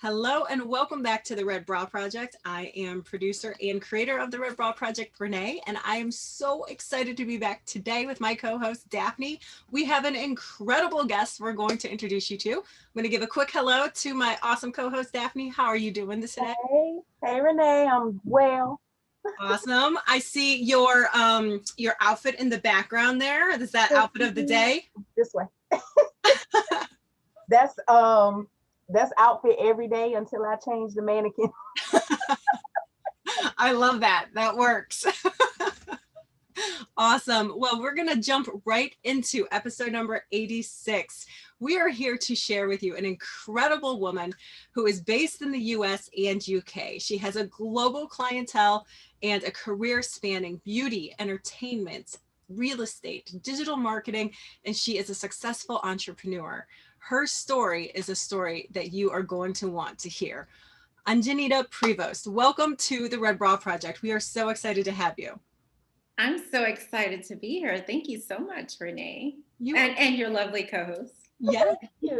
Hello and welcome back to the Red Bra Project. I am producer and creator of the Red Bra Project, Renee, and I am so excited to be back today with my co-host, Daphne. We have an incredible guest we're going to introduce you to. I'm going to give a quick hello to my awesome co-host, Daphne. How are you doing this today? Hey Renee, I'm well. Awesome. I see your outfit in the background there. Is that outfit of the day? This way. That's that's outfit every day until I change the mannequin. I love that. That works. Awesome. Well, we're going to jump right into episode number 86. We are here to share with you an incredible woman who is based in the US and UK. She has a global clientele and a career spanning beauty, entertainment, real estate, digital marketing, and she is a successful entrepreneur. Her story is a story that you are going to want to hear. Ungenita Prevost, welcome to the Red Bra Project. We are so excited to have you. I'm so excited to be here. Thank you so much, Renee. You and your lovely co-host. Yeah. You.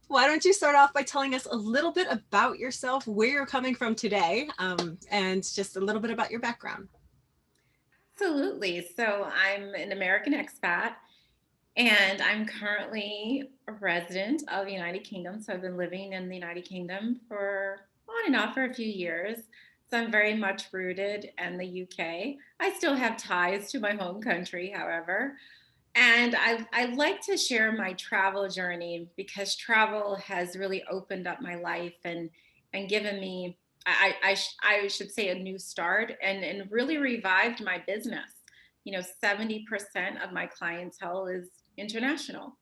Why don't you start off by telling us a little bit about yourself, where you're coming from today, and just a little bit about your background. Absolutely. So I'm an American expat, and I'm currently a resident of the United Kingdom. So I've been living in the United Kingdom for on and off for a few years. So I'm very much rooted in the UK. I still have ties to my home country, however. And I like to share my travel journey because travel has really opened up my life and given me, I should say, a new start and really revived my business. 70% of my clientele is international.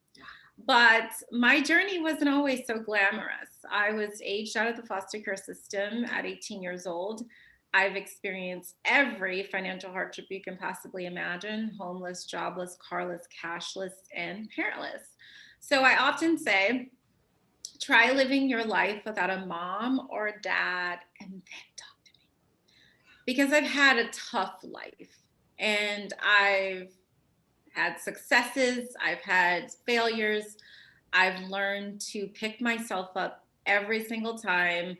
But my journey wasn't always so glamorous. I was aged out of the foster care system at 18 years old. I've experienced every financial hardship you can possibly imagine: homeless, jobless, carless, cashless, and parentless. So I often say, try living your life without a mom or a dad and then talk to me. Because I've had a tough life and I've had successes, I've had failures. I've learned to pick myself up every single time.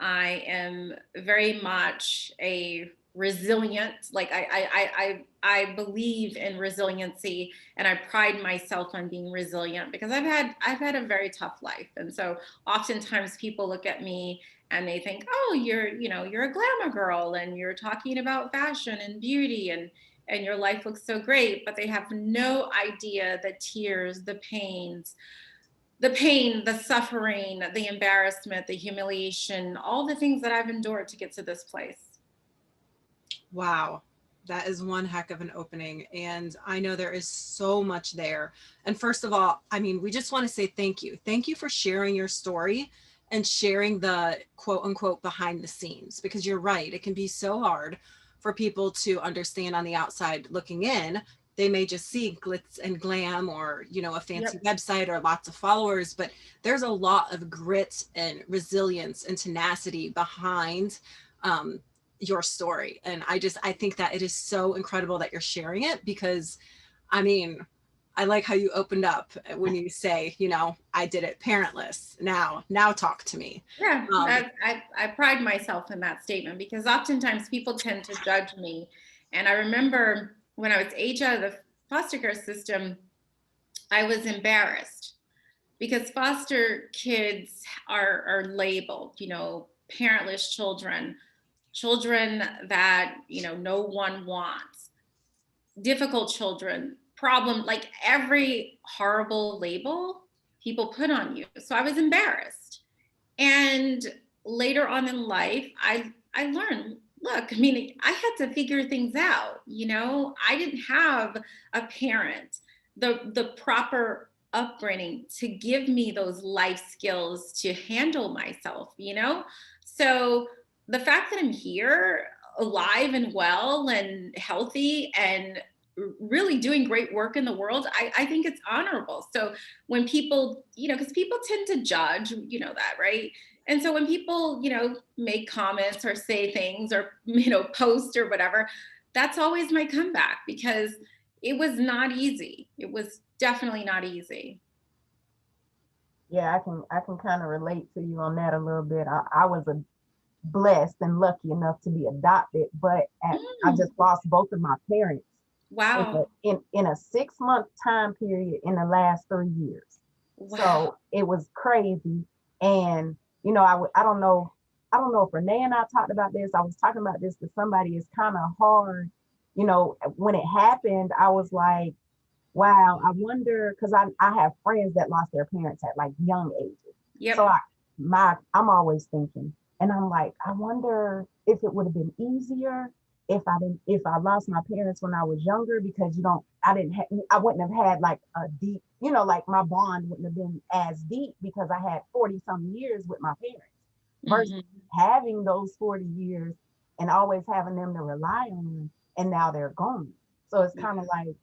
I am very much a resilient, like I believe in resiliency, and I pride myself on being resilient because I've had a very tough life. And so oftentimes people look at me and they think, oh, you're a glamour girl and you're talking about fashion and beauty and your life looks so great, but they have no idea the tears, the pain, the suffering, the embarrassment, the humiliation, all the things that I've endured to get to this place. Wow. That is one heck of an opening. And I know there is so much there. And first of all, I mean, we just want to say thank you. Thank you for sharing your story and sharing the quote unquote behind the scenes, because you're right. It can be so hard for people to understand on the outside looking in. They may just see glitz and glam or, a fancy Yep. website or lots of followers, but there's a lot of grit and resilience and tenacity behind um, your story. And I think that it is so incredible that you're sharing it because, I mean, I like how you opened up when you say, I did it parentless. Now talk to me. Yeah, Um, I pride myself in that statement because oftentimes people tend to judge me. And I remember when I was aged out of the foster care system, I was embarrassed because foster kids are labeled, parentless children, children that, no one wants, difficult children, problem, like every horrible label people put on you. So I was embarrassed. And later on in life, I learned, look, I mean, I had to figure things out, I didn't have a parent, the proper upbringing to give me those life skills to handle myself. So the fact that I'm here alive and well and healthy and really doing great work in the world, I think it's honorable. So when people, because people tend to judge, that, right? And so when people, make comments or say things or, post or whatever, that's always my comeback because it was not easy. It was definitely not easy. Yeah, I can kind of relate to you on that a little bit. I was blessed and lucky enough to be adopted, but I Mm, just lost both of my parents wow. in a 6 month time period in the last 3 years. Wow. So it was crazy. And I don't know if Renee and I talked about this. I was talking about this to somebody. It's kind of hard. When it happened, I was like, wow, I wonder, because I have friends that lost their parents at like young ages. So Yep. I'm always thinking, and I'm like, I wonder if it would have been easier if I lost my parents when I was younger, because I wouldn't have had like a deep, like my bond wouldn't have been as deep because I had 40 some years with my parents versus Hmm. having those 40 years and always having them to rely on, and now they're gone. So it's kind of like,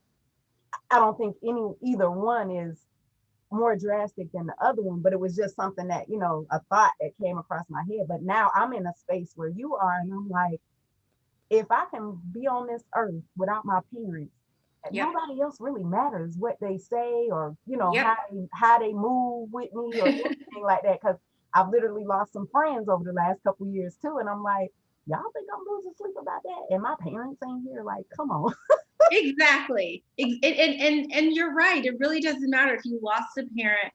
I don't think either one is more drastic than the other one, but it was just something that, a thought that came across my head. But now I'm in a space where you are, and I'm like, if I can be on this earth without my parents, Yep. nobody else really matters what they say, or Yep. how they move with me or anything like that. Because I've literally lost some friends over the last couple of years too, and I'm like, y'all think I'm losing sleep about that? And my parents ain't here. Like, come on. Exactly. And you're right. It really doesn't matter if you lost a parent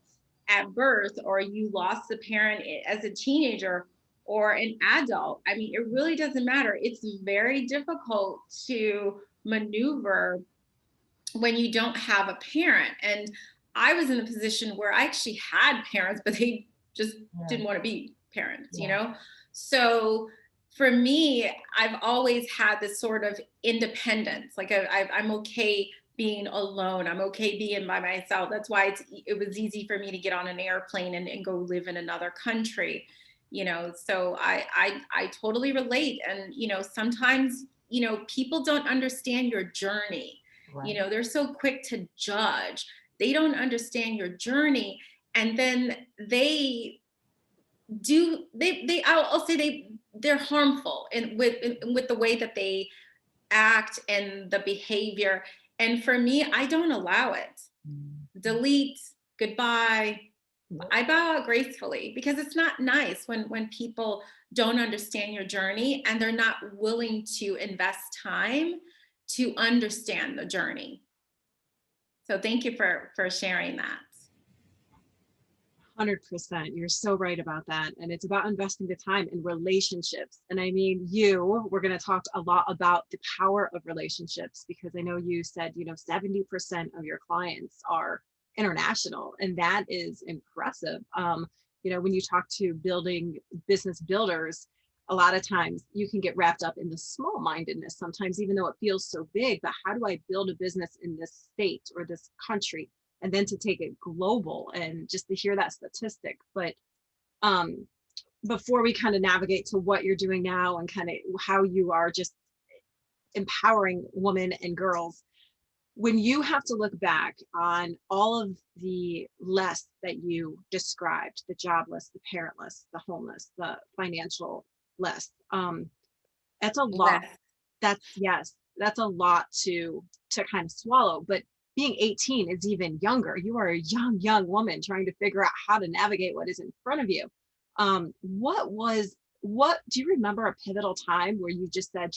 at birth or you lost a parent as a teenager or an adult. I mean, it really doesn't matter. It's very difficult to maneuver when you don't have a parent. And I was in a position where I actually had parents, but they just Yeah, didn't want to be parents, you yeah, know? So for me, I've always had this sort of independence. Like I'm okay being alone. I'm okay being by myself. That's why it was easy for me to get on an airplane and go live in another country, you know? So I totally relate. And, sometimes, people don't understand your journey. right. They're so quick to judge. They don't understand your journey. And then I'll say they're harmful with the way that they act and the behavior. And for me, I don't allow it. Mm. Delete, goodbye. Yep. I bow out gracefully because it's not nice when people don't understand your journey and they're not willing to invest time to understand the journey. So thank you for sharing that. 100%. You're so right about that. And it's about investing the time in relationships. And I mean, we're going to talk a lot about the power of relationships, because I know you said, 70% of your clients are international, and that is impressive. When you talk to building business builders, a lot of times you can get wrapped up in the small mindedness sometimes, even though it feels so big. But how do I build a business in this state or this country, and then to take it global, and just to hear that statistic. But um, before we kind of navigate to what you're doing now and kind of how you are just empowering women and girls, when you have to look back on all of the less that you described, the jobless, the parentless, the homeless, the financial less, that's a lot. Yes. That's a lot to kind of swallow. But being 18 is even younger. You are a young woman trying to figure out how to navigate what is in front of you. What do you remember, a pivotal time where you just said,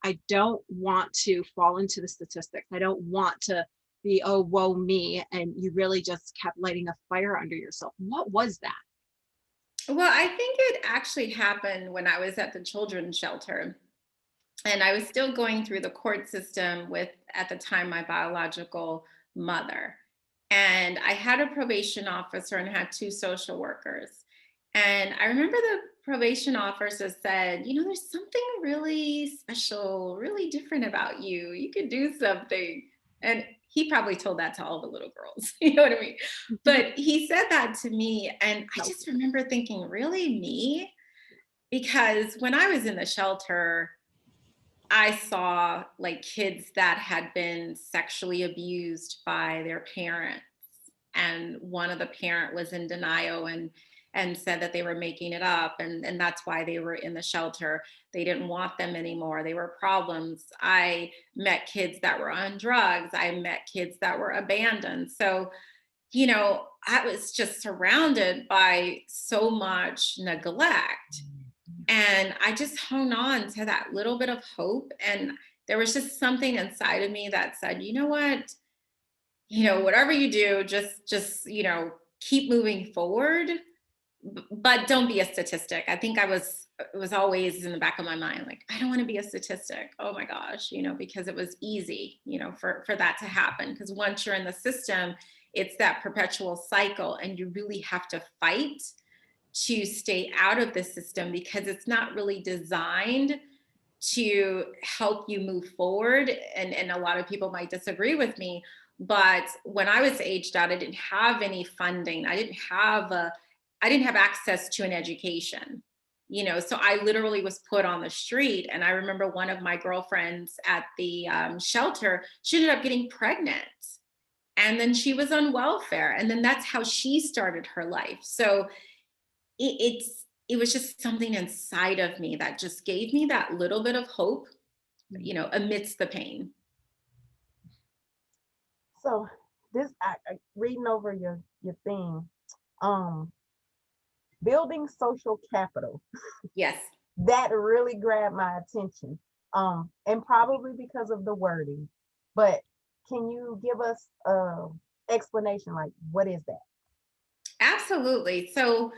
I don't want to fall into the statistics, I don't want to be, oh woe me, and you really just kept lighting a fire under yourself? What was that? Well, I think it actually happened when I was at the children's shelter. And I was still going through the court system with, at the time, my biological mother. And I had a probation officer and had two social workers. And I remember the probation officer said, there's something really special, really different about you. You could do something. And he probably told that to all the little girls, you know what I mean? But he said that to me. And I No. just remember thinking, really, me? Because when I was in the shelter, I saw like kids that had been sexually abused by their parents, and one of the parent was in denial and said that they were making it up, and that's why they were in the shelter. They didn't want them anymore. They were problems. I met kids that were on drugs. I met kids that were abandoned. So I was just surrounded by so much neglect. And I just hung on to that little bit of hope. And there was just something inside of me that said, you know what, whatever you do, just, keep moving forward, but don't be a statistic. I think it was always in the back of my mind, like, I don't want to be a statistic. Oh my gosh, because it was easy, for that to happen. Because once you're in the system, it's that perpetual cycle, and you really have to fight to stay out of the system because it's not really designed to help you move forward. And a lot of people might disagree with me, but when I was aged out, I didn't have any funding. I didn't have access to an education. So I literally was put on the street. And I remember one of my girlfriends at the shelter, she ended up getting pregnant, and then she was on welfare, and then that's how she started her life. So it was just something inside of me that just gave me that little bit of hope, amidst the pain. So this, reading over your thing, building social capital. Yes. That really grabbed my attention. And probably because of the wording. But can you give us an explanation, like what is that? Absolutely. So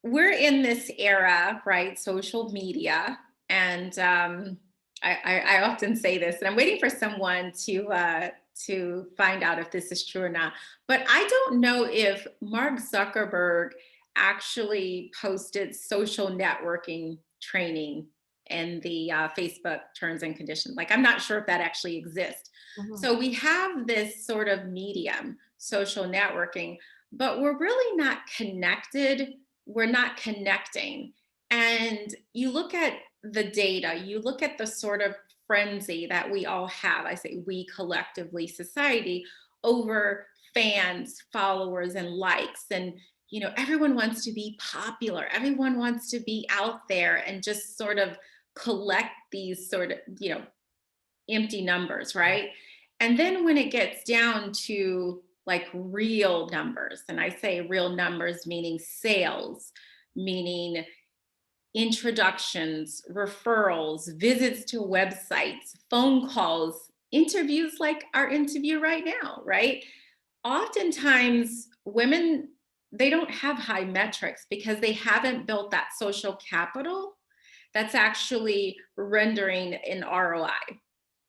we're in this era, right? Social media. And I often say this, and I'm waiting for someone to find out if this is true or not. But I don't know if Mark Zuckerberg actually posted social networking training in the Facebook terms and conditions. Like, I'm not sure if that actually exists. Mhm. So we have this sort of medium, social networking, but we're really not connected. We're not connecting. And you look at the data, you look at the sort of frenzy that we all have, I say we collectively, society, over fans, followers, and likes. And, everyone wants to be popular. Everyone wants to be out there and just sort of collect these sort of, empty numbers, right? And then when it gets down to like real numbers, and I say real numbers, meaning sales, meaning introductions, referrals, visits to websites, phone calls, interviews like our interview right now, right? Oftentimes, women, they don't have high metrics because they haven't built that social capital that's actually rendering an ROI.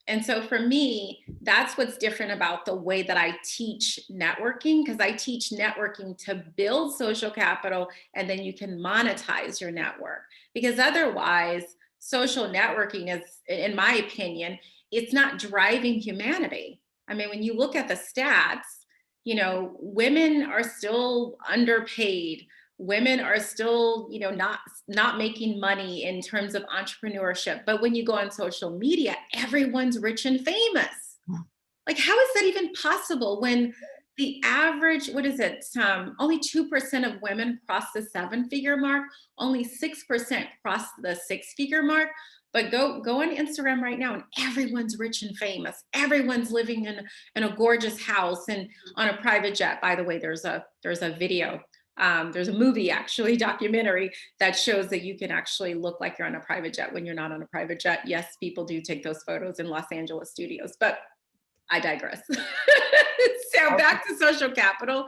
And so for me, that's what's different about the way that I teach networking, because I teach networking to build social capital, and then you can monetize your network. Because otherwise, social networking is, in my opinion, it's not driving humanity. I mean, when you look at the stats, women are still underpaid. Women are still, not making money in terms of entrepreneurship. But when you go on social media, everyone's rich and famous. Like, how is that even possible when the average, what is it? Only 2% of women cross the 7-figure mark. Only 6% cross the 6-figure mark. But go on Instagram right now, and everyone's rich and famous. Everyone's living in a gorgeous house and on a private jet. By the way, there's a video. There's a movie, actually, documentary, that shows that you can actually look like you're on a private jet when you're not on a private jet. Yes, people do take those photos in Los Angeles studios, but I digress. So back to social capital.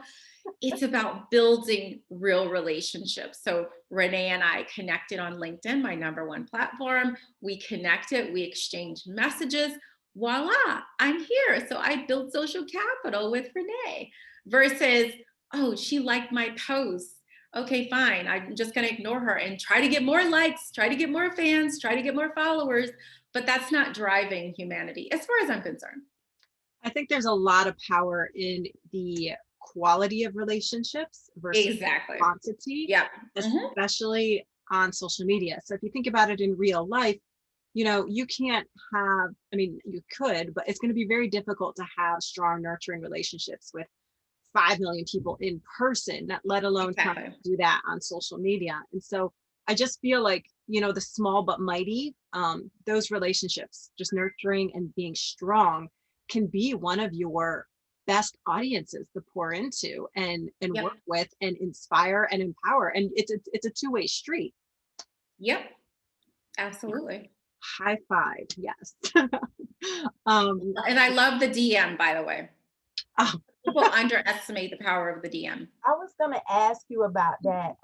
It's about building real relationships. So Renee and I connected on LinkedIn, my #1 platform. We connected, we exchanged messages. Voila, I'm here. So I built social capital with Renee versus, oh, she liked my post. Okay, fine. I'm just going to ignore her and try to get more likes, try to get more fans, try to get more followers. But that's not driving humanity, as far as I'm concerned. I think there's a lot of power in the quality of relationships versus Exactly. quantity, Yeah. especially on social media. So if you think about it in real life, you can't have, I mean, you could, but it's going to be very difficult to have strong, nurturing relationships with 5 million people in person, let alone trying to do that on social media. And so I just feel like, the small but mighty, those relationships, just nurturing and being strong, can be one of your best audiences to pour into and Yep. work with and inspire and empower. And it's a two-way street. Yep. Absolutely. High five. Yes. And I love the DM, by the way. Oh, People underestimate the power of the DM. I was gonna ask you about that.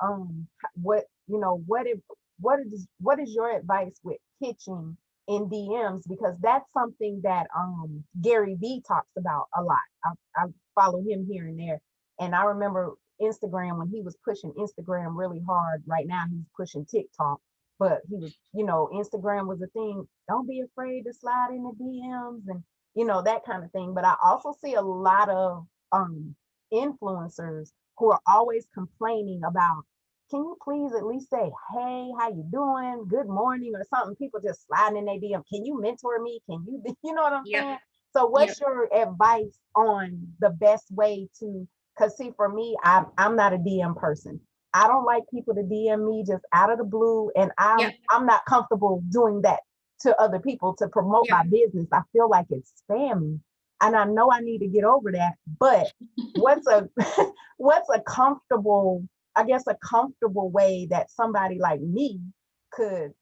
What you know, what is your advice with pitching in DMs? Because that's something that Gary Vee talks about a lot. I follow him here and there, and I remember Instagram when he was pushing Instagram really hard. Right now he's pushing TikTok, but he was, Instagram was a thing. Don't be afraid to slide in the DMs and that kind of thing. But I also see a lot of influencers who are always complaining about, can you please at least say, hey, how you doing, good morning, or something? People just sliding in their DM, can you mentor me, can you you know what I'm saying? So what's your advice on the best way to, because see, for me, I'm not a DM person. I don't like people to DM me just out of the blue, and I'm not comfortable doing that to other people to promote my business. I feel like it's spammy, and I know I need to get over that. But what's a what's a comfortable, I guess, a comfortable way that somebody like me could,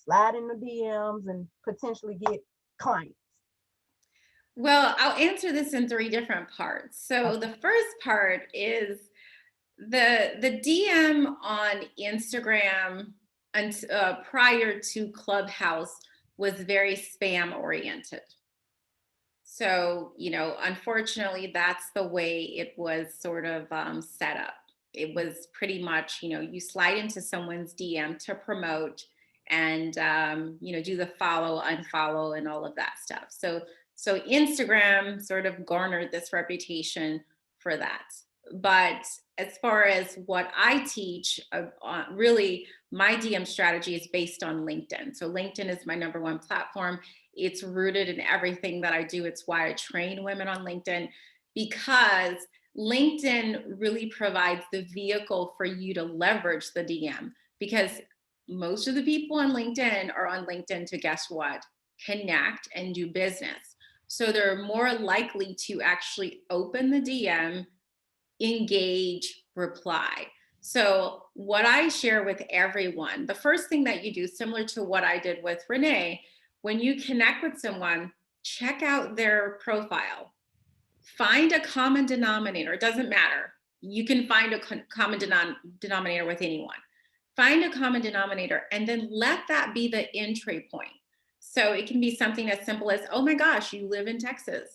slide in the DMs and potentially get clients? Well, I'll answer this in 3 different parts. So the first part is the DM on Instagram and prior to Clubhouse was very spam oriented. So, unfortunately, that's the way it was sort of set up. It was pretty much, you slide into someone's DM to promote and, do the follow, unfollow, and all of that stuff. So Instagram sort of garnered this reputation for that. But as far as what I teach, really, my DM strategy is based on LinkedIn. So LinkedIn is my #1 platform. It's rooted in everything that I do. It's why I train women on LinkedIn, because LinkedIn really provides the vehicle for you to leverage the DM, because most of the people on LinkedIn are on LinkedIn to, guess what? Connect and do business. So they're more likely to actually open the DM, engage, reply. So what I share with everyone, the first thing that you do, similar to what I did with Renee, when you connect with someone, check out their profile. Find a common denominator. It doesn't matter. You can find a common denominator with anyone. Find a common denominator and then let that be the entry point. So it can be something as simple as, oh my gosh, you live in Texas.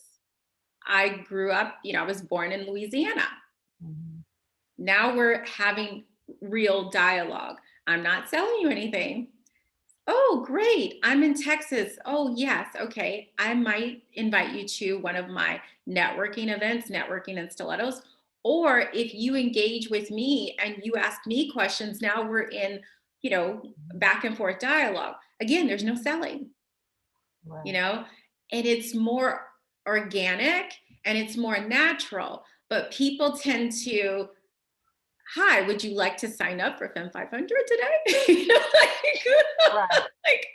I grew up, I was born in Louisiana. Mm-hmm. Now we're having real dialogue. I'm not selling you anything. Oh, great. I'm in Texas. Oh, yes. Okay. I might invite you to one of my networking events, networking in Stilettos. Or if you engage with me and you ask me questions, now we're in, back and forth dialogue. Again, there's no selling, Right. And it's more organic and it's more natural. But people tend to, hi, would you like to sign up for FEMME 500 today? Right. Like,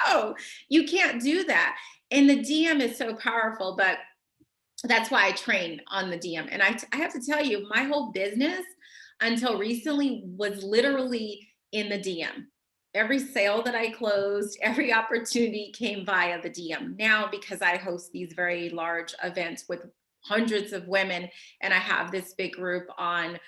no, you can't do that. And the DM is so powerful, but that's why I train on the DM. And I have to tell you, my whole business until recently was literally in the DM. Every sale that I closed, every opportunity came via the DM. Now, because I host these very large events with hundreds of women, and I have this big group on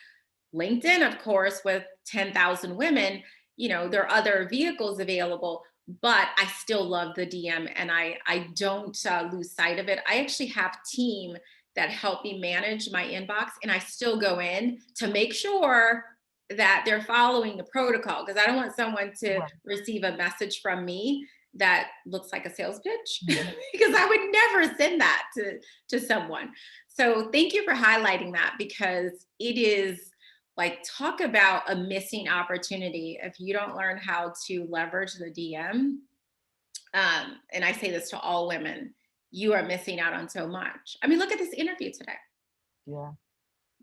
LinkedIn, of course, with 10,000 women, there are other vehicles available, but I still love the DM and I don't lose sight of it. I actually have a team that help me manage my inbox, and I still go in to make sure that they're following the protocol, because I don't want someone to receive a message from me that looks like a sales pitch, because I would never send that to someone. So thank you for highlighting that, because it is, like, talk about a missing opportunity if you don't learn how to leverage the DM. And I say this to all women, you are missing out on so much. I mean, look at this interview today. Yeah.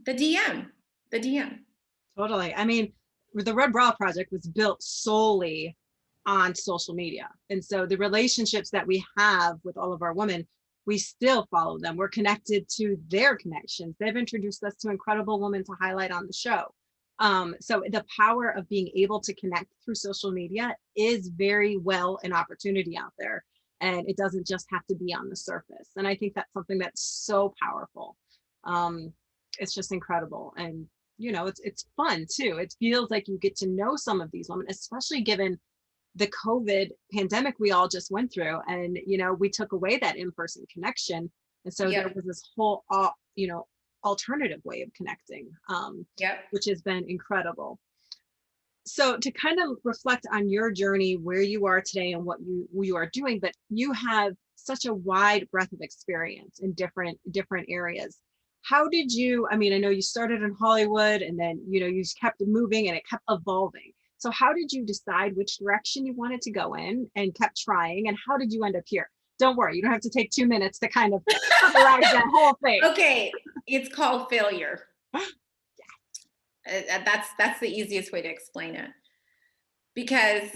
The DM. Totally. I mean, the Red Bra Project was built solely on social media. And so the relationships that we have with all of our women, we still follow them. We're connected to their connections. They've introduced us to incredible women to highlight on the show. So the power of being able to connect through social media is very well an opportunity out there. And it doesn't just have to be on the surface. And I think that's something that's so powerful. It's just incredible. And, you know, it's fun too. It feels like you get to know some of these women, especially given the COVID pandemic we all just went through. And, you know, we took away that in-person connection. And so there was this whole, you know, alternative way of connecting, which has been incredible. So to kind of reflect on your journey, where you are today and what you are doing, but you have such a wide breadth of experience in different areas. How did you, I mean, I know you started in Hollywood and then, you know, you just kept moving and it kept evolving. So how did you decide which direction you wanted to go in and kept trying? And how did you end up here? Don't worry, you don't have to take 2 minutes to kind of summarize that whole thing. Okay, it's called failure. That's the easiest way to explain it. Because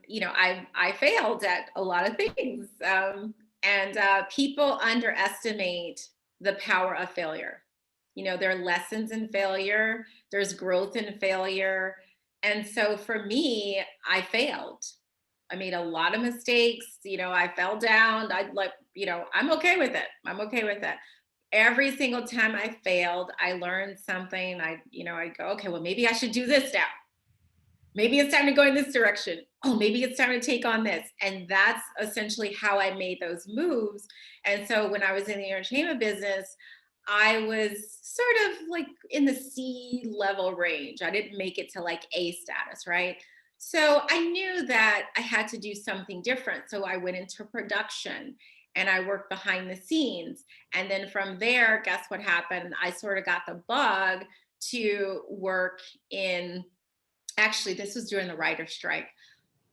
you know, I failed at a lot of things, and people underestimate the power of failure. You know, there are lessons in failure. There's growth in failure. And so for me, I failed. I made a lot of mistakes. You know, I fell down. You know, I'm okay with it. I'm okay with it. Every single time I failed, I learned something. I go, okay, well, maybe I should do this now. Maybe it's time to go in this direction. Oh, maybe it's time to take on this. And that's essentially how I made those moves. And so when I was in the entertainment business, I was sort of like in the C level range. I didn't make it to like A status, right? So I knew that I had to do something different. So I went into production and I worked behind the scenes. And then from there, guess what happened? I sort of got the bug to work in, actually, this was during the writer's strike.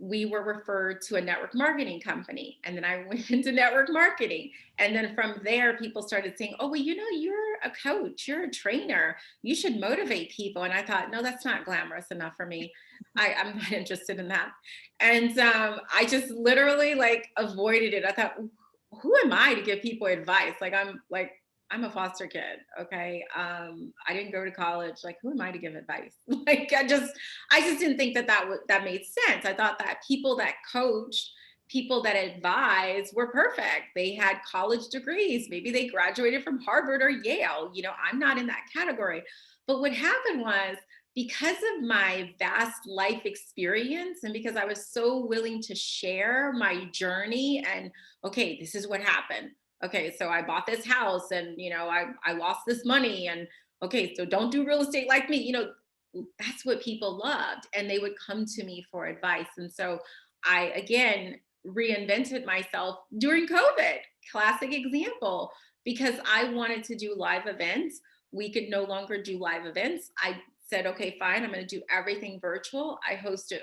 We were referred to a network marketing company. And then I went into network marketing. And then from there, people started saying, oh, well, you know, you're a coach, you're a trainer, you should motivate people. And I thought, no, that's not glamorous enough for me. I'm not interested in that. And I just literally like avoided it. I thought, who am I to give people advice? I'm a foster kid. Okay. I didn't go to college. Like, who am I to give advice? Like, I just didn't think that made sense. I thought that people that coach, people that advise were perfect. They had college degrees. Maybe they graduated from Harvard or Yale. You know, I'm not in that category. But what happened was, because of my vast life experience and because I was so willing to share my journey and, okay, this is what happened. Okay, so I bought this house and, you know, I lost this money, and okay, so don't do real estate like me. You know, that's what people loved, and they would come to me for advice. And so I, again, reinvented myself during COVID, classic example, because I wanted to do live events. We could no longer do live events. I said, okay, fine, I'm going to do everything virtual. I hosted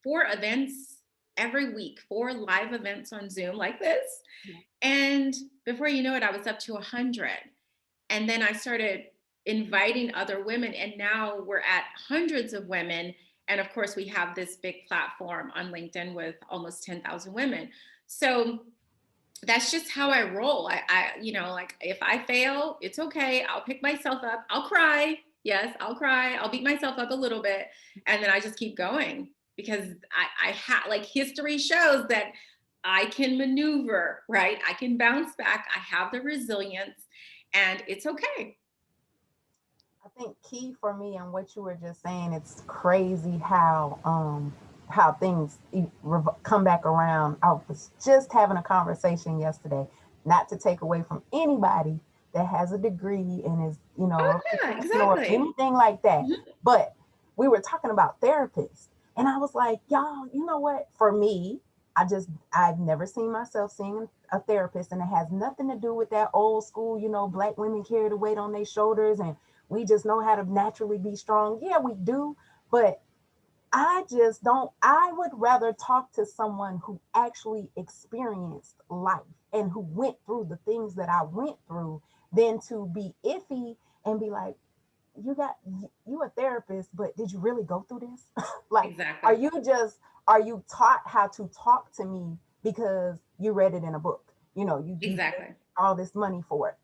4 events every week, 4 live events on Zoom like this. Yeah. And before you know it, I was up to 100. And then I started inviting other women, and now we're at hundreds of women. And of course, we have this big platform on LinkedIn with almost 10,000 women. So that's just how I roll. I, you know, like if I fail, it's okay. I'll pick myself up. I'll cry. Yes, I'll cry. I'll beat myself up a little bit. And then I just keep going, because I have, like, history shows that I can maneuver, right? I can bounce back. I have the resilience, and it's okay. I think key for me and what you were just saying, it's crazy how things come back around. I was just having a conversation yesterday, not to take away from anybody that has a degree and is, you know, exactly. or anything like that. Mm-hmm. But we were talking about therapists, and I was like, y'all, you know what? For me, I've never seen myself seeing a therapist, and it has nothing to do with that old school, you know, Black women carry the weight on their shoulders and we just know how to naturally be strong. Yeah, we do. But I would rather talk to someone who actually experienced life and who went through the things that I went through than to be iffy and be like, you a therapist, but did you really go through this? Like, exactly. Are you taught how to talk to me because you read it in a book? You pay Exactly. all this money for it.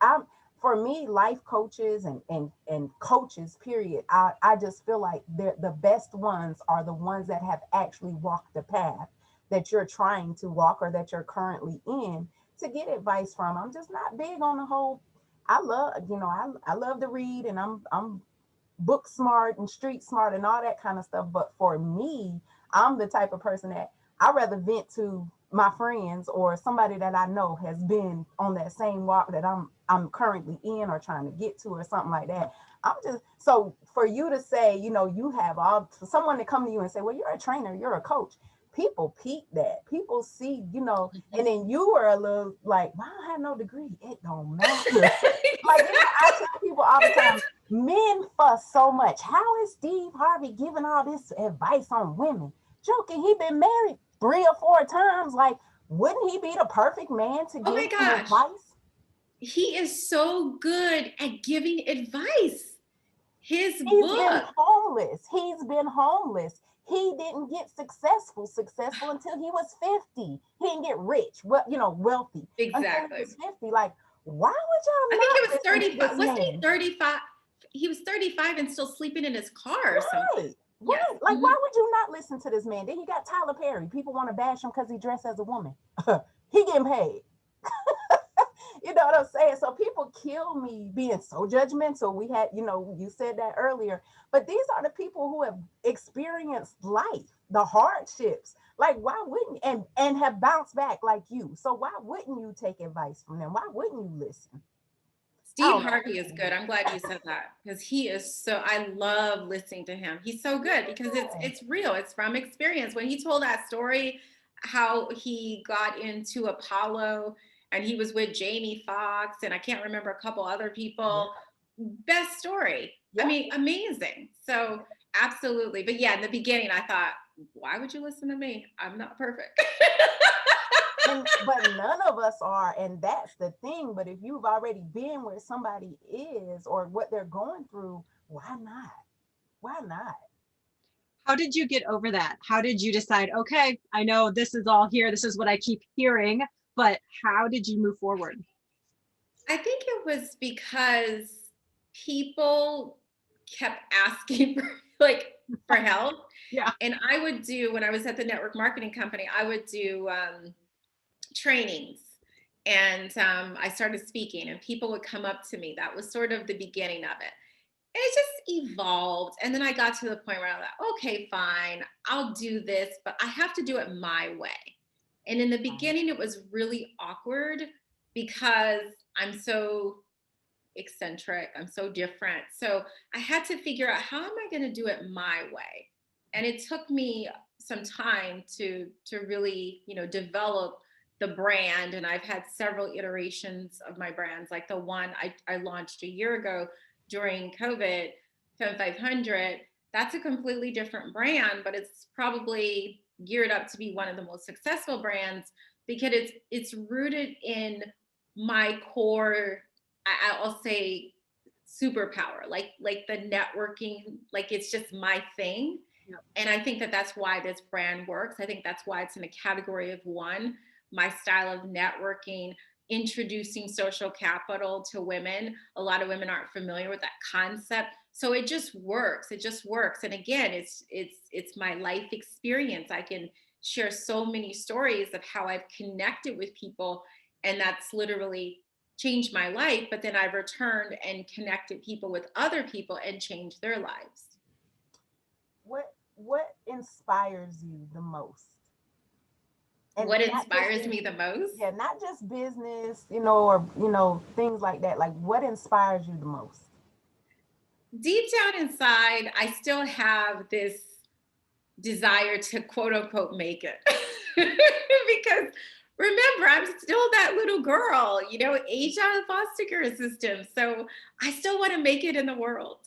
For me, life coaches and coaches, period. I just feel like the best ones are the ones that have actually walked the path that you're trying to walk or that you're currently in to get advice from. I'm just not big on the whole. I love to read, and I'm book smart and street smart and all that kind of stuff. But for me, I'm the type of person that I rather vent to my friends or somebody that I know has been on that same walk that I'm currently in or trying to get to or something like that. I'm just so for you to say, you have all for someone to come to you and say, well, you're a trainer, you're a coach. People peep that. People see, and then you were a little like, well, I don't have no degree. It don't matter. Like, I tell people all the time, men fuss so much. How is Steve Harvey giving all this advice on women? Joking, he been married 3 or 4 times. Like, wouldn't he be the perfect man to Oh my give some gosh. advice? He is so good at giving advice. His He's been book. homeless. He's been homeless. He didn't get successful until he was 50. He didn't get rich, wealthy until he Exactly. was 50. Like, why would I y'all think he was not listen to 35. this Wasn't he man? 35? He was 35 and still sleeping in his car or something. Right. Yes. Right. Like, why would you not listen to this man? Then you got Tyler Perry. People want to bash him because he dressed as a woman. He getting paid. You know what I'm saying? So people kill me being so judgmental. We had, you said that earlier, but these are the people who have experienced life, the hardships. Like, why wouldn't and have bounced back like you? So why wouldn't you take advice from them? Why wouldn't you listen? I Steve don't know. Harvey is good. I'm glad you said that because he is so. I love listening to him. He's so good because Yeah. it's real. It's from experience. When he told that story, how he got into Apollo and he was with Jamie Foxx and I can't remember a couple other people. Best story. I Yeah. mean, amazing. So absolutely. But yeah, in the beginning, I thought, why would you listen to me? I'm not perfect. But none of us are, and that's the thing. But if you've already been where somebody is or what they're going through, why not? Why not? How did you get over that? How did you decide, okay, I know this is all here, this is what I keep hearing, but how did you move forward? I think it was because people kept asking for for help. Yeah. And I would do, when I was at the network marketing company, I would do trainings. And I started speaking and people would come up to me. That was sort of the beginning of it. And it just evolved. And then I got to the point where I was like, okay, fine, I'll do this, but I have to do it my way. And in the beginning, it was really awkward because I'm so eccentric, I'm so different. So I had to figure out, how am I going to do it my way? And it took me some time to really, develop the brand. And I've had several iterations of my brands, like the one I launched a year ago during COVID, FEMME 500. That's a completely different brand, but it's probably geared up to be one of the most successful brands because it's rooted in my core, I'll say, superpower, like the networking, like it's just my thing. Yep. And I think that that's why this brand works. I think that's why it's in a category of one. My style of networking, introducing social capital to women. A lot of women aren't familiar with that concept. So it just works. It just works. And again, it's my life experience. I can share so many stories of how I've connected with people, and that's literally changed my life. But then I've returned and connected people with other people and changed their lives. What inspires you the most? And What not just inspires me the most? yeah, not just business, or things like that. Like, what inspires you the most? Deep down inside, I still have this desire to quote unquote make it. Because remember, I'm still that little girl, aged out of the foster care system. So I still want to make it in the world.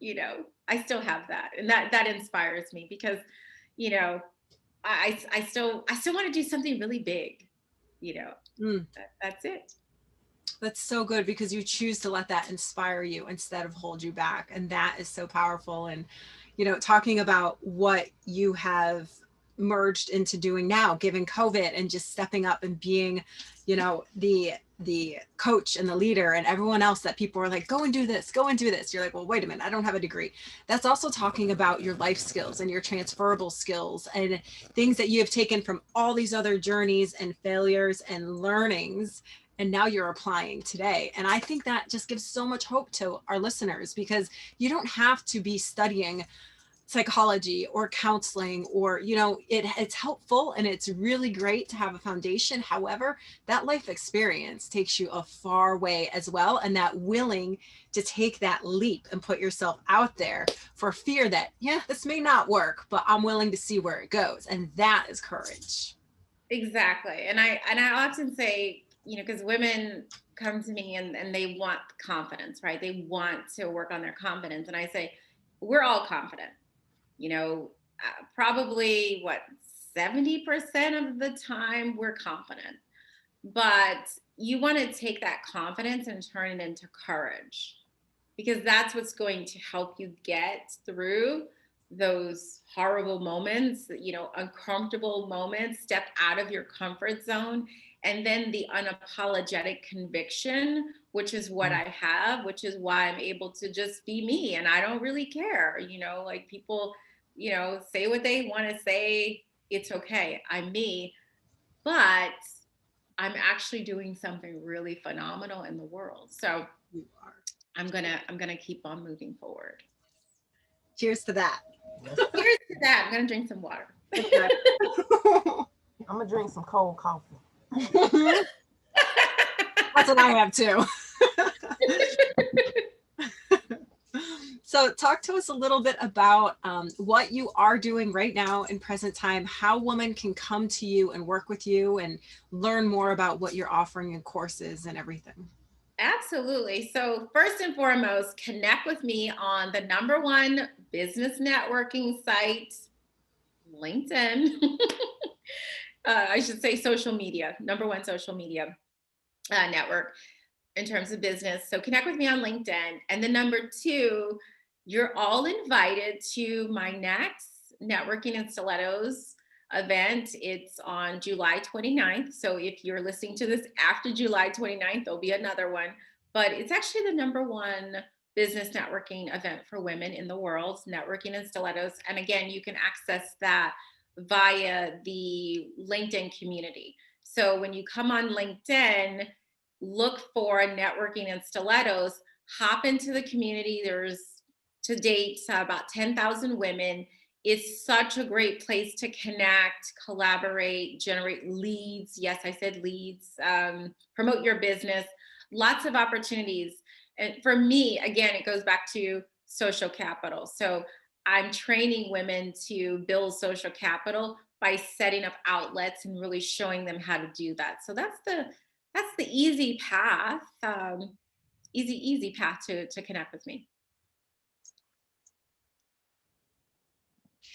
Yeah. I still have that. And that inspires me because, I still want to do something really big, that's it. That's so good because you choose to let that inspire you instead of hold you back. And that is so powerful. And, talking about what you have merged into doing now, given COVID, and just stepping up and being, you know, the coach and the leader and everyone else that people are like, go and do this, go and do this. You're like, well, wait a minute, I don't have a degree. That's also talking about your life skills and your transferable skills and things that you have taken from all these other journeys and failures and learnings, and now you're applying today. And I think that just gives so much hope to our listeners, because you don't have to be studying psychology or counseling, or, you know, it's helpful and it's really great to have a foundation. However, that life experience takes you a far way as well, and that willing to take that leap and put yourself out there for fear that, yeah, this may not work, but I'm willing to see where it goes, and that is courage. Exactly. And I often say, you know, because women come to me and they want confidence, right? They want to work on their confidence. And I say, we're all confident. You know, probably what, 70% of the time we're confident, but you want to take that confidence and turn it into courage, because that's what's going to help you get through those horrible moments, you know, uncomfortable moments, step out of your comfort zone. And then the unapologetic conviction, which is what I have, which is why I'm able to just be me. And I don't really care, you know, like people, you know, say what they want to say. It's okay. I'm me. But I'm actually doing something really phenomenal in the world. So You are. I'm gonna keep on moving forward. Cheers to that. Here's to that. I'm gonna drink some water. Okay. I'm gonna drink some cold coffee. That's what I have too. So talk to us a little bit about what you are doing right now in present time, how women can come to you and work with you and learn more about what you're offering in courses and everything. Absolutely. So first and foremost, connect with me on the #1 business networking site, LinkedIn. I should say social media, #1 social media network in terms of business. So connect with me on LinkedIn. And then #2, you're all invited to my next Networking in Stilettos event. It's on July 29th. So if you're listening to this after July 29th, there'll be another one. But it's actually the #1 business networking event for women in the world, Networking in Stilettos. And again, you can access that via the LinkedIn community. So when you come on LinkedIn, look for Networking in Stilettos, hop into the community. There's to date about 10,000 women. It's such a great place to connect, collaborate, generate leads. Yes, I said leads. Promote your business. Lots of opportunities. And for me, again, it goes back to social capital. So I'm training women to build social capital by setting up outlets and really showing them how to do that. So that's the easy path, easy path to connect with me.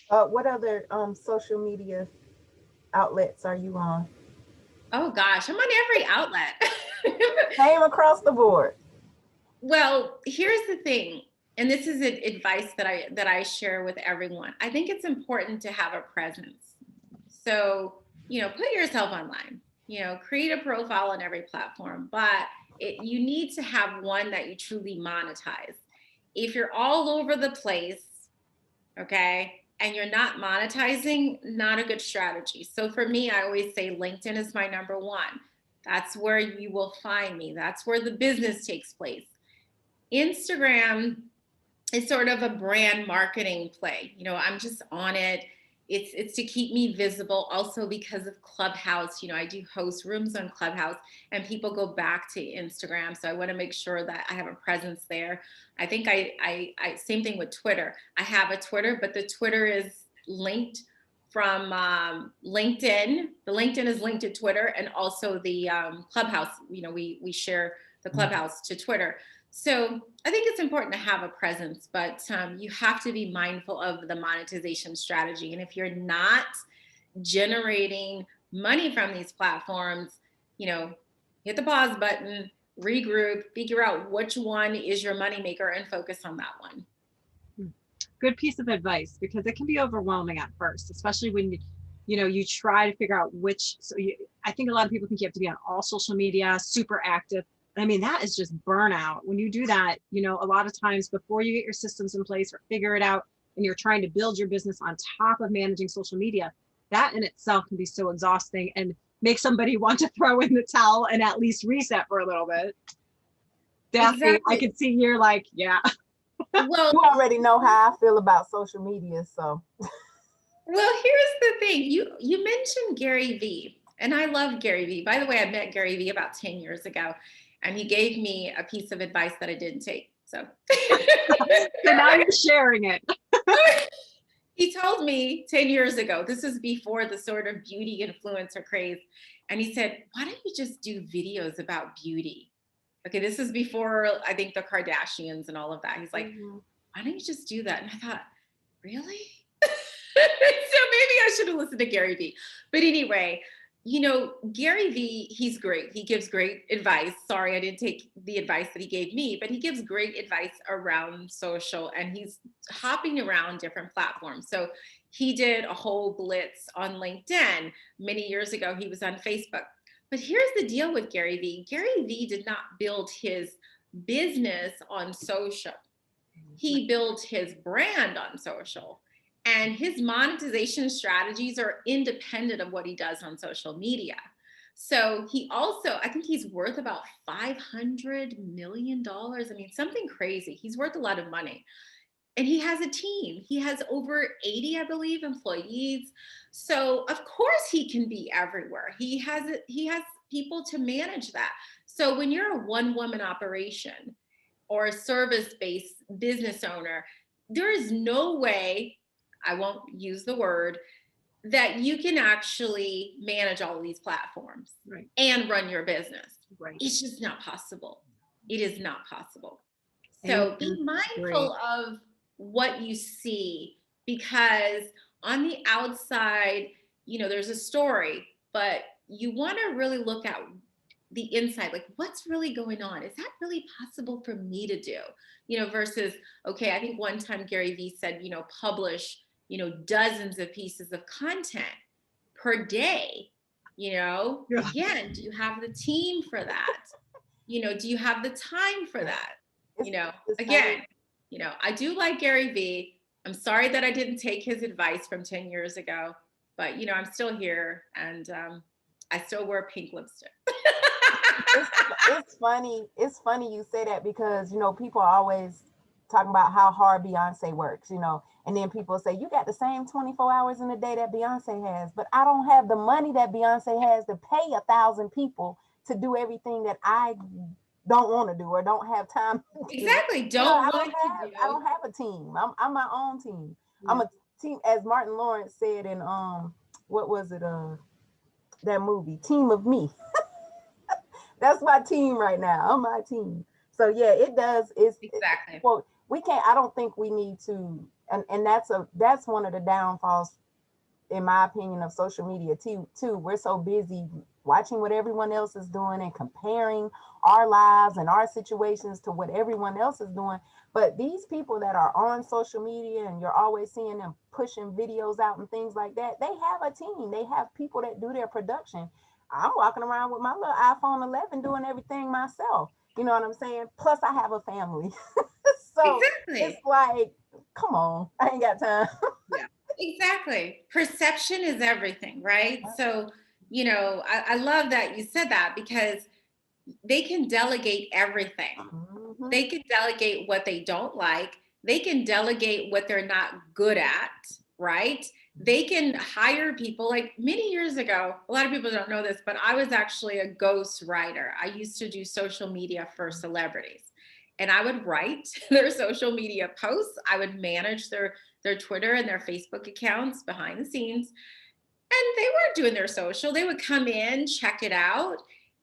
What other social media outlets are you on? Oh gosh, I'm on every outlet. Same across the board. Well, here's the thing, and this is advice that I share with everyone. I think it's important to have a presence. So, you know, put yourself online. You know, create a profile on every platform, but you need to have one that you truly monetize. If you're all over the place, okay, and you're not monetizing, not a good strategy. So for me, I always say LinkedIn is my #1. That's where you will find me. That's where the business takes place. Instagram is sort of a brand marketing play. You know, I'm just on it. It's to keep me visible, also because of Clubhouse. You know, I do host rooms on Clubhouse and people go back to Instagram. So I want to make sure that I have a presence there. I think I same thing with Twitter. I have a Twitter, but the Twitter is linked from LinkedIn. The LinkedIn is linked to Twitter, and also the Clubhouse. You know, we share the Clubhouse to Twitter. So I think it's important to have a presence, but you have to be mindful of the monetization strategy. And if you're not generating money from these platforms, you know, hit the pause button, regroup, figure out which one is your moneymaker and focus on that one. Good piece of advice, because it can be overwhelming at first, especially when you try to figure out which, I think a lot of people think you have to be on all social media, super active. I mean, that is just burnout. When you do that, a lot of times before you get your systems in place or figure it out, and you're trying to build your business on top of managing social media, that in itself can be so exhausting and make somebody want to throw in the towel and at least reset for a little bit. Daphne, Exactly. I can see you're like, yeah. Well, You already know how I feel about social media, so. Well, here's the thing. You mentioned Gary Vee, and I love Gary Vee. By the way, I met Gary Vee about 10 years ago, and he gave me a piece of advice that I didn't take. So So now you're sharing it. he told me 10 years ago, this is before the sort of beauty influencer craze, and he said, "Why don't you just do videos about beauty?" Okay, this is before I think the Kardashians and all of that. He's like, "Why don't you just do that?" And I thought, really? So maybe I should have listened to Gary Vee. But anyway, Gary Vee, he's great. He gives great advice. Sorry, I didn't take the advice that he gave me, but he gives great advice around social, and he's hopping around different platforms. So he did a whole blitz on LinkedIn. Many years ago, he was on Facebook. But here's the deal with Gary Vee. Gary Vee did not build his business on social. He built his brand on social. And his monetization strategies are independent of what he does on social media. So he also, I think he's worth about $500 million. I mean, something crazy. He's worth a lot of money. And he has a team. He has over 80, I believe, employees. So of course he can be everywhere. He has people to manage that. So when you're a one-woman operation or a service-based business owner, there is no way, I won't use the word, that you can actually manage all of these platforms and run your business. It's just not possible. It is not possible. So be mindful of what you see, because on the outside, there's a story, but you want to really look at the inside, like what's really going on? Is that really possible for me to do? Versus, okay, I think one time Gary Vee said, publish, dozens of pieces of content per day. Again, do you have the team for that? Do you have the time for that? Again, I do like Gary Vee. I'm sorry that I didn't take his advice from 10 years ago, but I'm still here, and I still wear pink lipstick. It's funny. It's funny you say that, because people are always talking about how hard Beyonce works, and then people say you got the same 24 hours in a day that Beyonce has, but I don't have the money that Beyonce has to pay 1,000 people to do everything that I don't want to do or don't have time to do. Exactly. I don't have a team. I'm my own team. I'm a team, as Martin Lawrence said in what was it, that movie, Team of Me. That's my team right now. I'm my team. So yeah, it does. Exactly. Well, we can't. I don't think we need to. And that's one of the downfalls, in my opinion, of social media too. We're so busy watching what everyone else is doing and comparing our lives and our situations to what everyone else is doing. But these people that are on social media, and you're always seeing them pushing videos out and things like that, they have a team. They have people that do their production. I'm walking around with my little iPhone 11 doing everything myself. You know what I'm saying? Plus, I have a family. So It's like, come on, I ain't got time. Yeah, exactly. Perception is everything, right? So, I love that you said that, because they can delegate everything. Mm-hmm. They can delegate what they don't like. They can delegate what they're not good at, right? They can hire people. Like many years ago, a lot of people don't know this, but I was actually a ghost writer. I used to do social media for celebrities, and I would write their social media posts. I would manage their Twitter and their Facebook accounts behind the scenes. And they weren't doing their social. They would come in, check it out,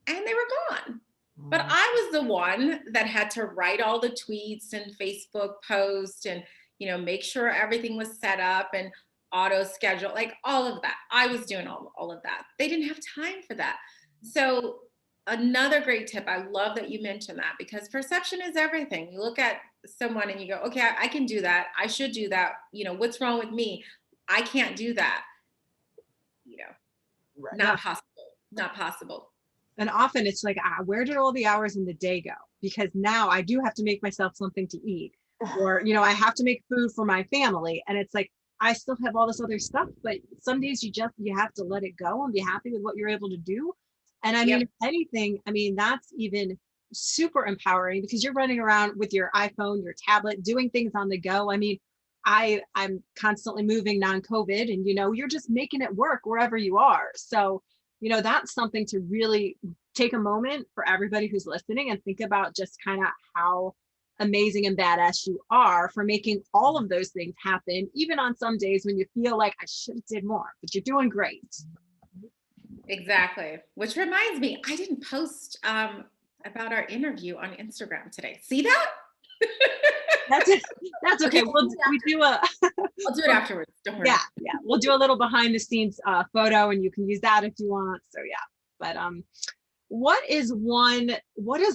and they were gone. But I was the one that had to write all the tweets and Facebook posts and, make sure everything was set up and auto schedule, like all of that. I was doing all of that. They didn't have time for that. So another great tip, I love that you mentioned that, because perception is everything. You look at someone and you go, okay, I can do that. I should do that. What's wrong with me? I can't do that. Right. Not possible. Not possible. And often it's like, where did all the hours in the day go? Because now I do have to make myself something to eat, or, I have to make food for my family. And it's like, I still have all this other stuff, but some days you have to let it go and be happy with what you're able to do. And I mean, Yep. if anything, I mean, that's even super empowering because you're running around with your iPhone, your tablet, doing things on the go. I mean, I'm constantly moving non-COVID and, you're just making it work wherever you are. So, that's something to really take a moment for everybody who's listening and think about just kind of how amazing and badass you are for making all of those things happen, even on some days when you feel like I should have did more, but you're doing great. Exactly. Which reminds me, I didn't post about our interview on Instagram today. See that? That's okay. We do a I'll do it afterwards. Don't worry. Yeah. We'll do a little behind the scenes photo and you can use that if you want. So yeah. But what is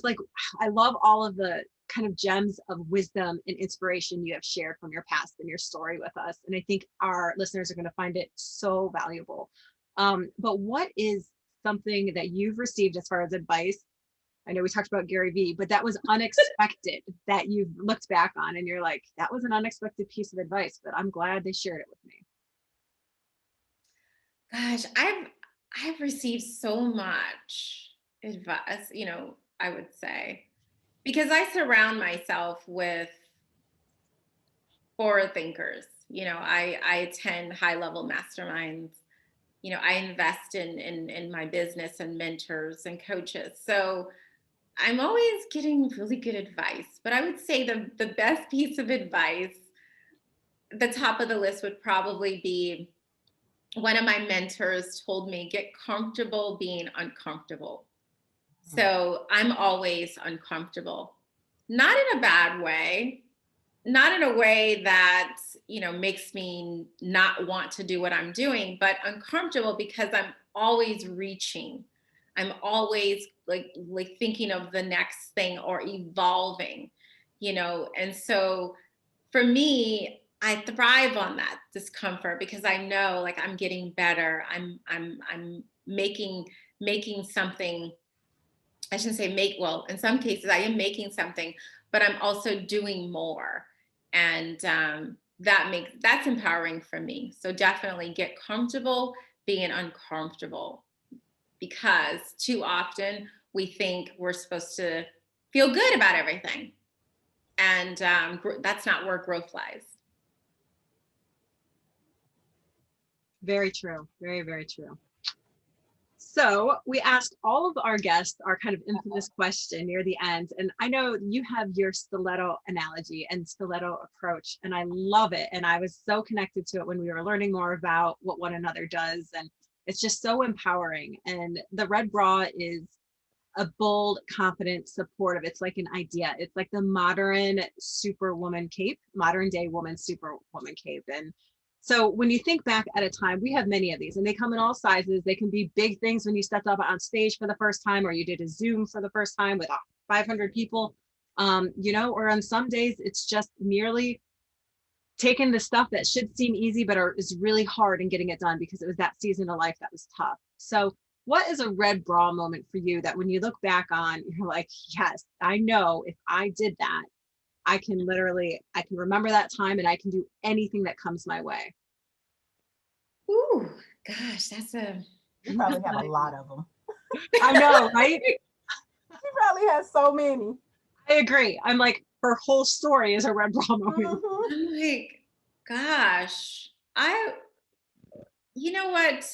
like, I love all of the kind of gems of wisdom and inspiration you have shared from your past and your story with us. And I think our listeners are going to find it so valuable. But what is something that you've received as far as advice? I know we talked about Gary Vee, but that was unexpected that you've looked back on and you're like, that was an unexpected piece of advice, but I'm glad they shared it with me. Gosh, I've received so much advice, I would say, because I surround myself with forward thinkers. I attend high level masterminds. I invest in my business and mentors and coaches. So I'm always getting really good advice. But I would say the best piece of advice, the top of the list would probably be one of my mentors told me, get comfortable being uncomfortable. So I'm always uncomfortable, not in a bad way, not in a way that, makes me not want to do what I'm doing, but uncomfortable because I'm always reaching. I'm always like thinking of the next thing or evolving, and so for me, I thrive on that discomfort because I know like I'm getting better. I'm making something. I shouldn't say make, well, in some cases I am making something, but I'm also doing more. And that's empowering for me. So definitely get comfortable being uncomfortable, because too often we think we're supposed to feel good about everything. And that's not where growth lies. Very true. Very, very true. So we asked all of our guests our kind of infamous question near the end. And I know you have your stiletto analogy and stiletto approach, and I love it. And I was so connected to it when we were learning more about what one another does. And it's just so empowering. And the red bra is a bold, confident, supportive. It's like an idea. It's like the modern superwoman cape, modern day woman superwoman cape. And so when you think back at a time, we have many of these and they come in all sizes. They can be big things when you stepped up on stage for the first time, or you did a Zoom for the first time with 500 people, or on some days it's just merely taking the stuff that should seem easy, but is really hard and getting it done because it was that season of life that was tough. So what is a red bra moment for you that when you look back on, you're like, yes, I know if I did that, I can remember that time and I can do anything that comes my way. Ooh, gosh, You probably have a lot of them. I know, right? She probably has so many. I agree. I'm like, her whole story is a red bra moment. I'm like, gosh, you know what?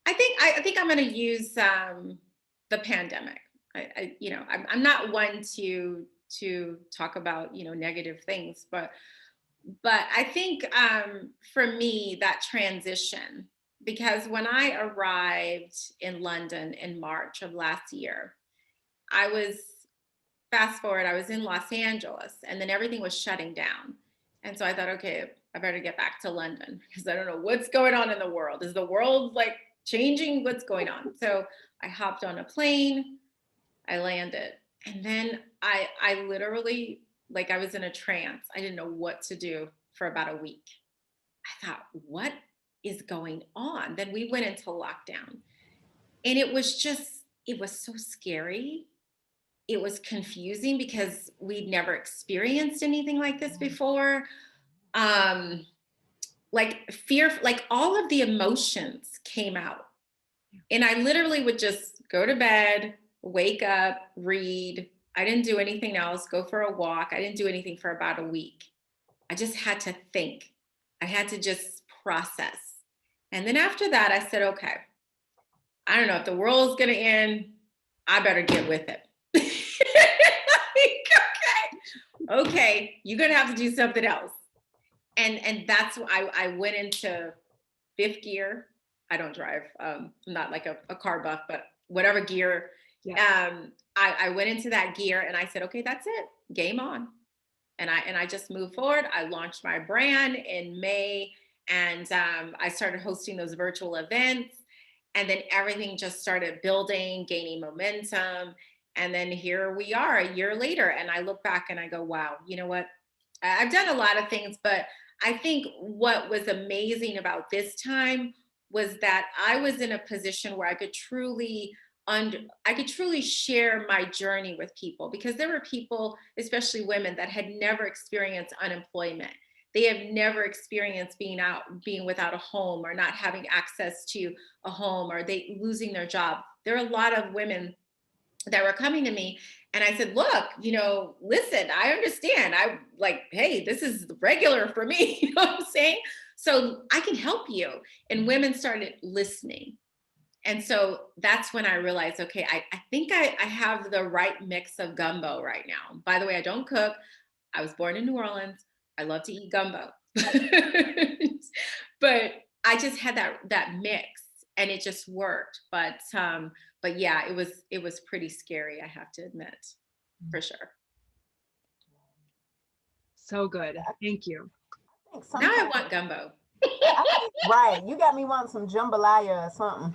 I think I'm going to use the pandemic. I'm not one to talk about negative things, but I think for me that transition, because when I arrived in London in March of last year, fast forward, I was in Los Angeles and then everything was shutting down. And so I thought, okay, I better get back to London because I don't know what's going on in the world. Is the world like changing? What's going on? So I hopped on a plane, I landed, and then I literally, like, I was in a trance. I didn't know what to do for about a week. I thought, what is going on? Then we went into lockdown, and it was so scary. It was confusing because we'd never experienced anything like this before. Um, like fear, like all of the emotions came out. And I literally would just go to bed, wake up, read. I didn't do anything else, go for a walk. I didn't do anything for about a week. I just had to think. I had to just process. And then after that, I said, okay, I don't know if the world's going to end. I better get with it. Okay, you're going to have to do something else. And that's why I went into fifth gear. I don't drive. I'm not like a car buff, but whatever gear. Yeah. I went into that gear and I said, okay, that's it. Game on. And I just moved forward. I launched my brand in May, and I started hosting those virtual events. And then everything just started building, gaining momentum. And then here we are a year later. And I look back and I go, wow, you know what? I've done a lot of things, but I think what was amazing about this time was that I was in a position where I could truly share my journey with people, because there were people, especially women, that had never experienced unemployment. They have never experienced being without a home, or not having access to a home, or they losing their job. There are a lot of women that were coming to me, and I said, look, listen, I understand. I like, hey, this is regular for me. You know what I'm saying? So I can help you. And women started listening. And so that's when I realized, okay, I think I have the right mix of gumbo right now. By the way, I don't cook. I was born in New Orleans. I love to eat gumbo. But I just had that mix, and it just worked. But yeah, it was pretty scary, I have to admit, for sure. So good. Thank you. Now I want gumbo. Right. You got me wanting some jambalaya or something.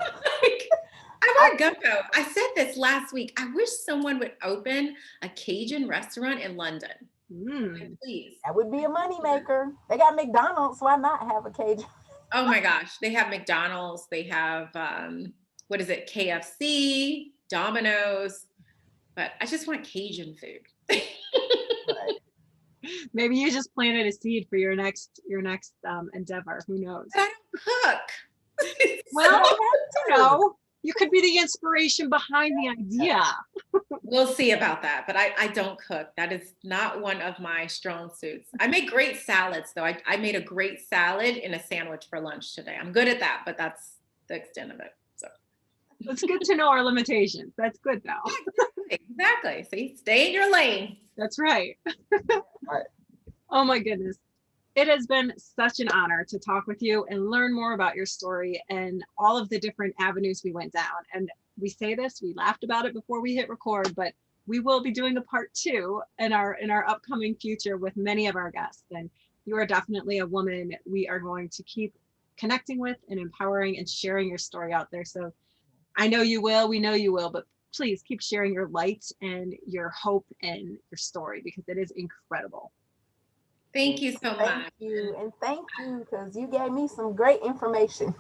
I want gumbo. I said this last week. I wish someone would open a Cajun restaurant in London. Please. That would be a moneymaker. They got McDonald's. Why not have a Cajun? Oh my gosh. They have McDonald's. They have, what is it? KFC, Domino's. But I just want Cajun food. Right. Maybe you just planted a seed for your next endeavor. Who knows? I don't cook. Well, you could be the inspiration behind the idea. We'll see about that, but I don't cook. That is not one of my strong suits. I make great salads, though. I made a great salad in a sandwich for lunch today. I'm good at that, but that's the extent of it. So it's good to know our limitations. That's good, though. Exactly. See, stay in your lane. That's right. Right. Oh my goodness. It has been such an honor to talk with you and learn more about your story and all of the different avenues we went down. And we say this, we laughed about it before we hit record, but we will be doing a part 2 in our upcoming future with many of our guests. And you are definitely a woman we are going to keep connecting with and empowering and sharing your story out there. So I know you will, we know you will, but please keep sharing your light and your hope and your story, because it is incredible. Thank you so much. Thank you. And thank you, because you gave me some great information.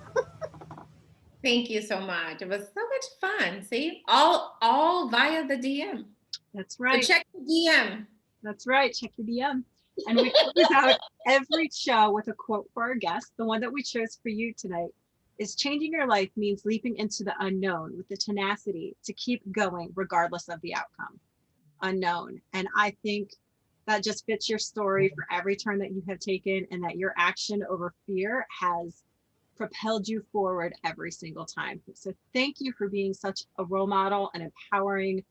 Thank you so much. It was so much fun. See, all via the DM. That's right. So check the DM. That's right. Check your DM. And we close out every show with a quote for our guests. The one that we chose for you tonight is: changing your life means leaping into the unknown with the tenacity to keep going regardless of the outcome. Unknown. And I think that just fits your story for every turn that you have taken, and that your action over fear has propelled you forward every single time. So thank you for being such a role model and empowering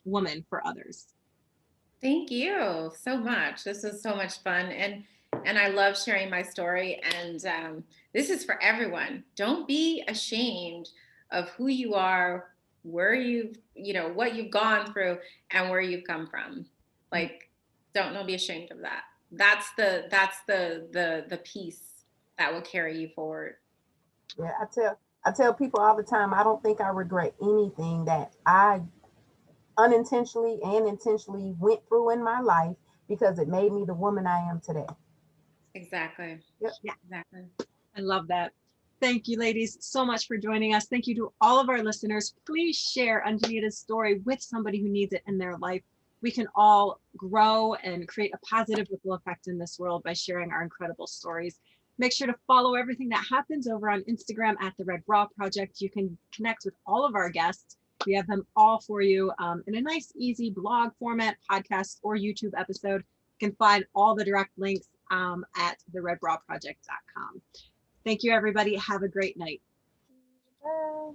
woman for others. Thank you so much. This was so much fun. And I love sharing my story. And this is for everyone. Don't be ashamed of who you are, where what you've gone through, and where you've come from. Like, don't be ashamed of that. That's the piece that will carry you forward. Yeah, I tell people all the time, I don't think I regret anything that I unintentionally and intentionally went through in my life, because it made me the woman I am today. Exactly. Yep. Exactly. I love that. Thank you, ladies, so much for joining us. Thank you to all of our listeners. Please share Ungenita's story with somebody who needs it in their life. We can all grow and create a positive ripple effect in this world by sharing our incredible stories. Make sure to follow everything that happens over on Instagram at the Red Bra Project. You can connect with all of our guests. We have them all for you in a nice, easy blog format, podcast, or YouTube episode. You can find all the direct links at theredbraproject.com. Thank you, everybody. Have a great night. Bye.